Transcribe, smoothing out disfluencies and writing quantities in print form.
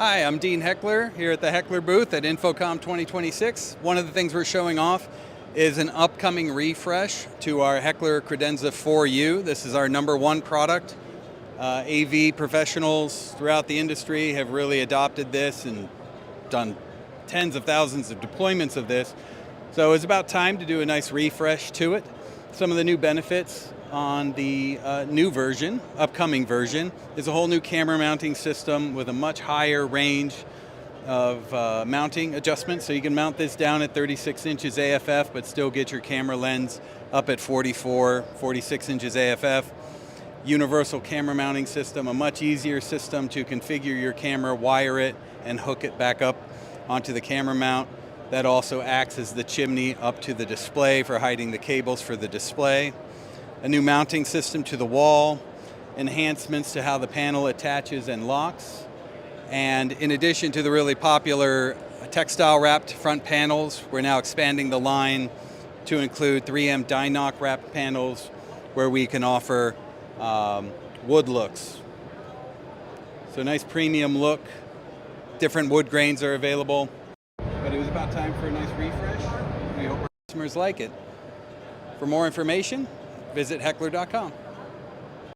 Hi, I'm Dean Heckler here at the Heckler booth at InfoComm 2026. One of the things we're showing off is an upcoming refresh to our Heckler Credenza 4U. This is our #1 product. AV professionals throughout the industry have really adopted this and done tens of thousands of deployments of this. So it's about time to do a nice refresh to it. Some of the new benefits on the new version, upcoming version, is a whole new camera mounting system with a much higher range of mounting adjustments. So you can mount this down at 36 inches AFF, but still get your camera lens up at 44, 46 inches AFF. Universal camera mounting system, a much easier system to configure your camera, wire it, and hook it back up onto the camera mount. That also acts as the chimney up to the display for hiding the cables for the display. A new mounting system to the wall, enhancements to how the panel attaches and locks. And in addition to the really popular textile wrapped front panels, we're now expanding the line to include 3M Dynoc wrapped panels where we can offer wood looks. So nice premium look, different wood grains are available. But it was about time for a nice refresh. We hope our customers like it. For more information, visit Heckler.com.